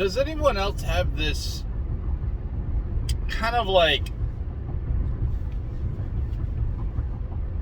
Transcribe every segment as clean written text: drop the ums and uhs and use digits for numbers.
does anyone else have this kind of like,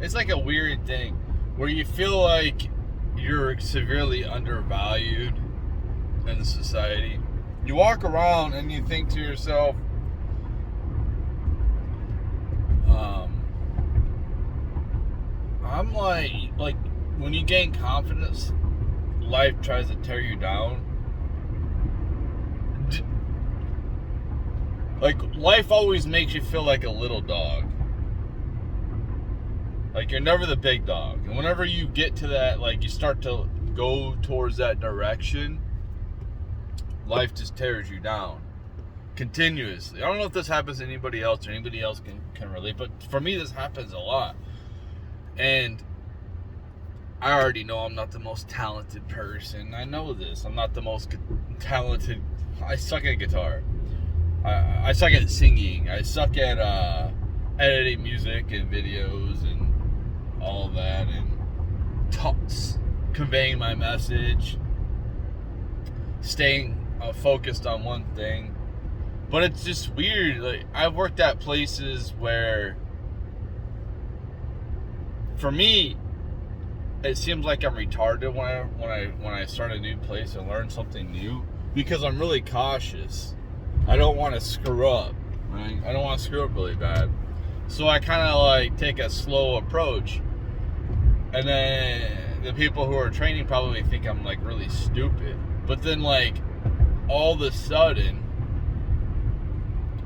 it's like a weird thing where you feel like you're severely undervalued in society? You walk around and you think to yourself, I'm like when you gain confidence, life tries to tear you down. Like, life always makes you feel like a little dog. Like, you're never the big dog. And whenever you get to that, like, you start to go towards that direction, life just tears you down. Continuously. I don't know if this happens to anybody else or anybody else can relate, but for me, this happens a lot. And I already know I'm not the most talented person. I know this. I'm not the most talented. I suck at guitar. I suck at singing. I suck at editing music and videos and all of that, and conveying my message, staying focused on one thing. But it's just weird. Like, I've worked at places where, for me, it seems like I'm retarded when I start a new place and learn something new, because I'm really cautious. I don't want to screw up, right? I don't want to screw up really bad. So I kind of like take a slow approach. And then the people who are training probably think I'm like really stupid. But then like all of a sudden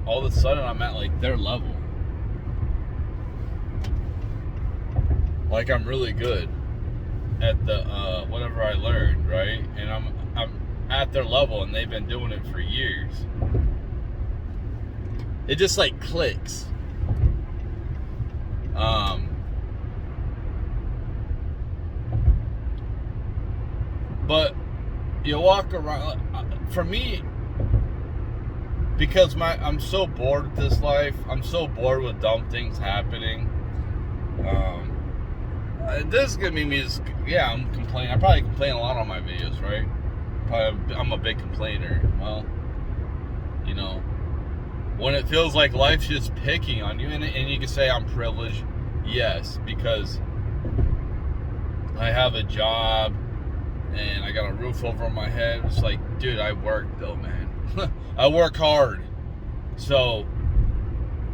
I'm at like their level. Like I'm really good at the whatever I learned, right? And I'm at their level, and they've been doing it for years. It just like clicks. But you walk around, for me, because I'm so bored with this life. I'm so bored with dumb things happening. This is gonna be me. I'm complaining. I probably complain a lot on my videos, right? I'm a big complainer. Well, you know, when it feels like life's just picking on you, and you can say I'm privileged, yes, because I have a job and I got a roof over my head. It's like, dude, I work though, man. I work hard, so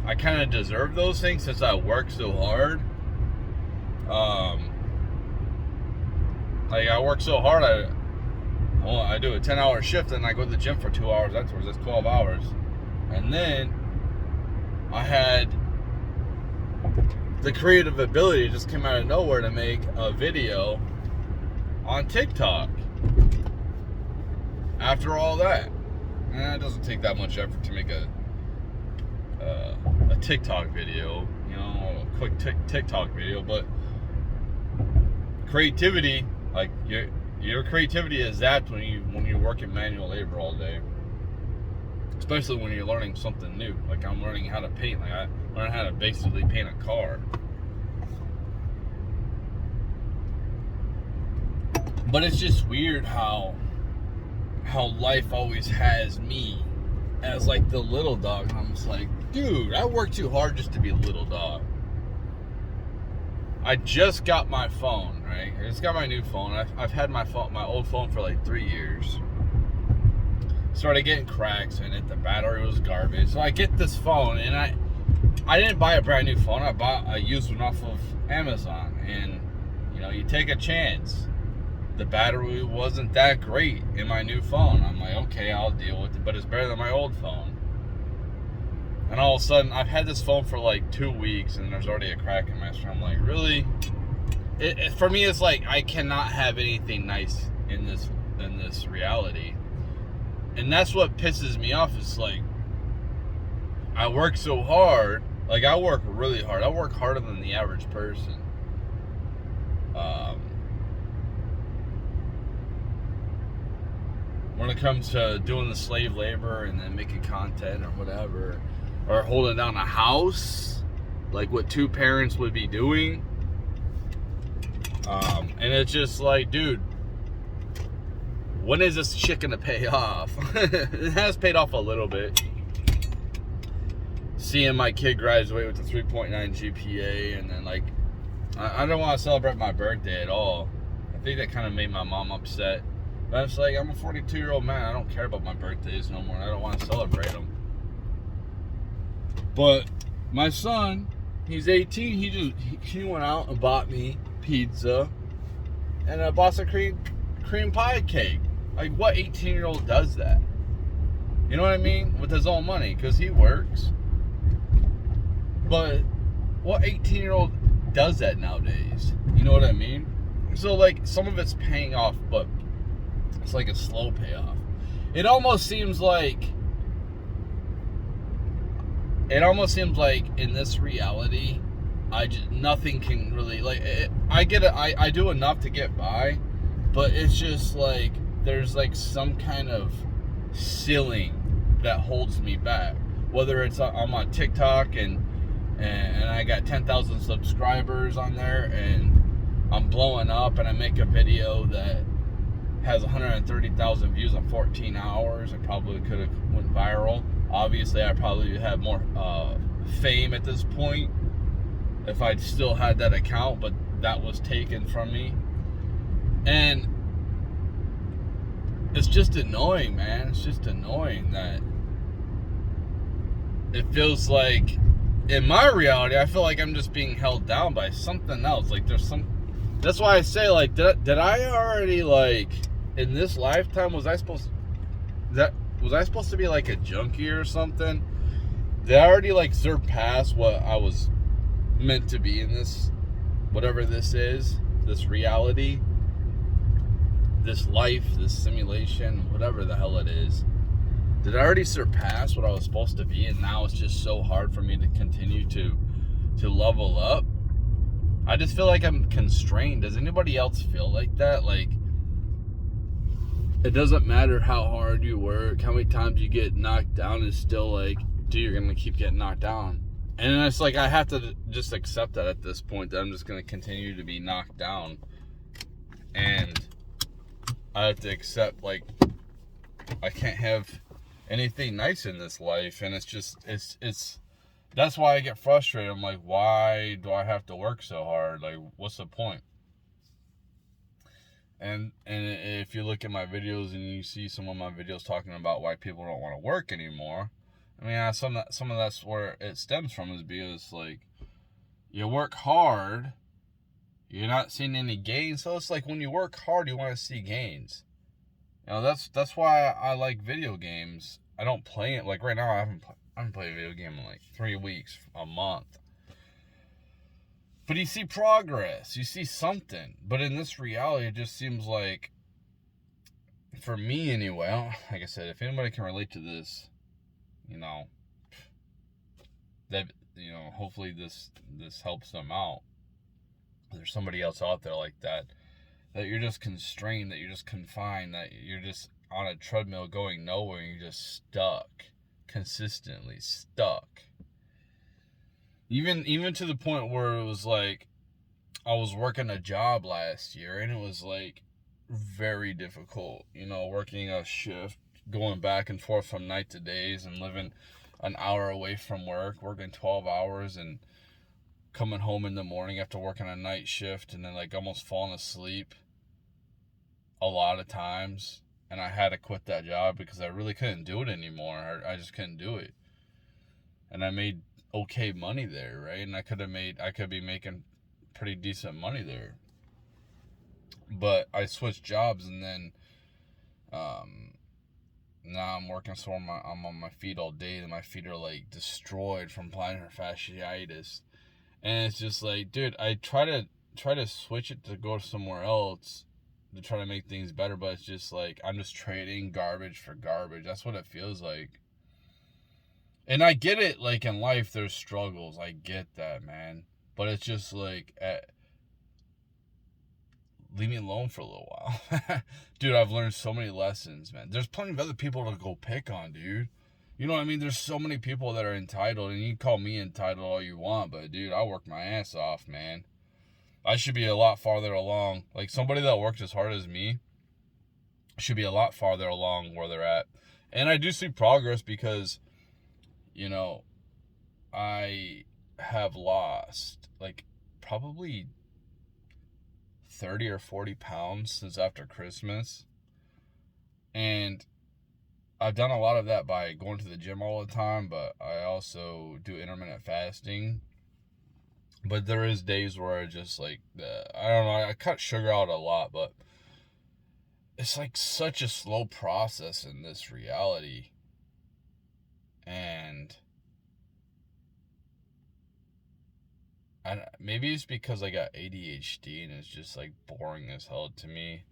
I kind of deserve those things since I work so hard. Like I work so hard, I do a 10-hour shift, and I go to the gym for 2 hours afterwards. That's 12 hours. And then I had the creative ability, just came out of nowhere, to make a video on TikTok. After all that, it doesn't take that much effort to make a TikTok video, you know, a quick TikTok video. But creativity, like your creativity is zapped when you're working manual labor all day. Especially when you're learning something new. Like I'm learning how to paint. Like I learned how to basically paint a car. But it's just weird how life always has me as like the little dog. And I'm just like, dude, I work too hard just to be a little dog. I just got my phone, right? I just got my new phone. I've had my old phone for like 3 years. Started getting cracks in it. The battery was garbage. So I get this phone, and I didn't buy a brand new phone. I bought a used one off of Amazon. And, you know, you take a chance. The battery wasn't that great in my new phone. I'm like, okay, I'll deal with it. But it's better than my old phone. And all of a sudden, I've had this phone for like 2 weeks, and there's already a crack in my screen. I'm like, really? For me, it's like I cannot have anything nice in this reality. And that's what pisses me off. It's like, I work so hard. Like, I work really hard. I work harder than the average person. When it comes to doing the slave labor and then making content or whatever, or holding down a house, like what two parents would be doing. And it's just like, dude, when is this shit gonna pay off? It has paid off a little bit. Seeing my kid graduate with a 3.9 GPA, and then like, I don't want to celebrate my birthday at all. I think that kind of made my mom upset. But it's like, I'm a 42-year-old man. I don't care about my birthdays no more. I don't want to celebrate them. But my son, he's 18. He went out and bought me pizza and a Boston cream pie cake. Like, what 18-year-old does that? You know what I mean? With his own money, because he works. But what 18-year-old does that nowadays? You know what I mean? So, like, some of it's paying off, but it's like a slow payoff. It almost seems like in this reality, nothing can really, like, I get it. I do enough to get by, but it's just like there's like some kind of ceiling that holds me back. Whether it's I'm on TikTok and I got 10,000 subscribers on there, and I'm blowing up, and I make a video that has 130,000 views on 14 hours. I probably could have went viral. Obviously, I probably have more fame at this point if I'd still had that account, but that was taken from me. And it's just annoying, man. It's just annoying that it feels like, in my reality, I feel like I'm just being held down by something else. Like, there's some... That's why I say, like, did I already, like, in this lifetime, was I supposed to be like a junkie or something? Did I already, like, surpass what I was meant to be in this, whatever this is, this reality, this life, this simulation, whatever the hell it is? Did I already surpass what I was supposed to be, and now it's just so hard for me to continue to level up? I just feel like I'm constrained. Does anybody else feel like that? Like, it doesn't matter how hard you work, how many times you get knocked down, it's still like, dude, you're gonna keep getting knocked down. And it's like, I have to just accept that at this point, that I'm just gonna continue to be knocked down. And I have to accept, like, I can't have anything nice in this life. And it's just, it's that's why I get frustrated. I'm like, why do I have to work so hard? Like, what's the point? And if you look at my videos and you see some of my videos talking about why people don't want to work anymore, I mean, some of that's where it stems from, is because, like, you work hard, you're not seeing any gains. So it's like, when you work hard, you want to see gains. You know, that's why I like video games. I don't play it. Like, right now, I haven't played a video game in like 3 weeks, a month. But you see progress. You see something. But in this reality, it just seems like, for me anyway, like I said, if anybody can relate to this, you know, that, you know, hopefully this helps them out. There's somebody else out there like that you're just constrained, that you're just confined, that you're just on a treadmill going nowhere, and you're just stuck, consistently stuck. Even to the point where it was like, I was working a job last year, and it was like very difficult, you know, working a shift, going back and forth from night to days, and living an hour away from work, working 12 hours, and coming home in the morning after working a night shift, and then like almost falling asleep a lot of times. And I had to quit that job because I really couldn't do it anymore. I just couldn't do it. And I made okay money there, right? And I could be making pretty decent money there. But I switched jobs, and then now I'm working, so I'm on my feet all day, and my feet are like destroyed from plantar fasciitis. And it's just like, dude, I try to switch it to go somewhere else to try to make things better, but it's just like, I'm just trading garbage for garbage. That's what it feels like. And I get it, like, in life there's struggles. I get that, man. But it's just like, leave me alone for a little while. Dude, I've learned so many lessons, man. There's plenty of other people to go pick on, dude. You know what I mean? There's so many people that are entitled, and you can call me entitled all you want, but dude, I work my ass off, man. I should be a lot farther along. Like, somebody that works as hard as me should be a lot farther along where they're at. And I do see progress because, you know, I have lost like probably 30 or 40 pounds since after Christmas. And I've done a lot of that by going to the gym all the time, but I also do intermittent fasting. But there is days where I just like, I don't know, I cut sugar out a lot, but it's like such a slow process in this reality. And maybe it's because I got ADHD and it's just like boring as hell to me.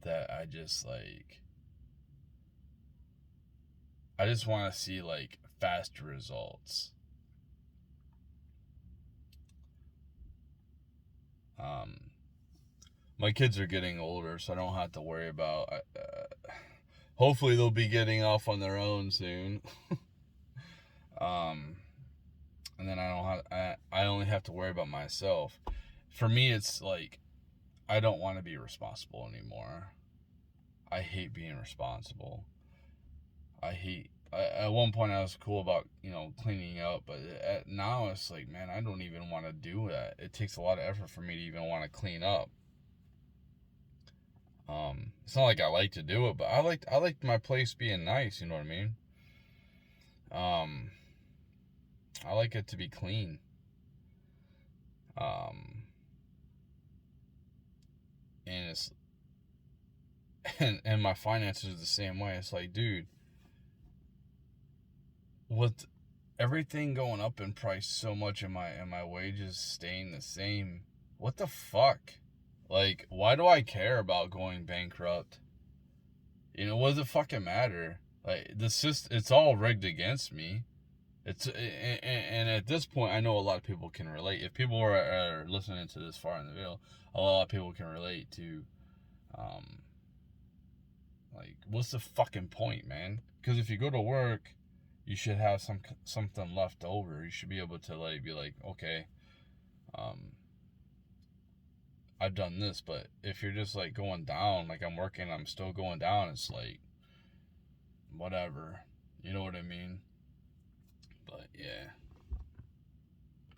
That I just like, I just want to see like fast results. My kids are getting older, so I don't have to worry about. Hopefully, they'll be getting off on their own soon. And then I don't have. I only have to worry about myself. For me, it's like I don't want to be responsible anymore. I hate being responsible. At one point I was cool about, cleaning up, but now it's like, man, I don't even want to do that. It takes a lot of effort for me to even want to clean up. It's not like I like to do it, but I like my place being nice, you know what I mean? I like it to be clean. And it's and my finances are the same way. It's like, dude, with everything going up in price so much and my wages staying the same, what the fuck? Like, why do I care about going bankrupt? What does it fucking matter? Like, it's all rigged against me. And at this point, I know a lot of people can relate. If people are listening to this far in the video, a lot of people can relate to, like, what's the fucking point, man? Because if you go to work, you should have something left over. You should be able to like be like, okay, I've done this. But if you're just like going down, like I'm working, I'm still going down, it's like whatever. You know what I mean? But yeah.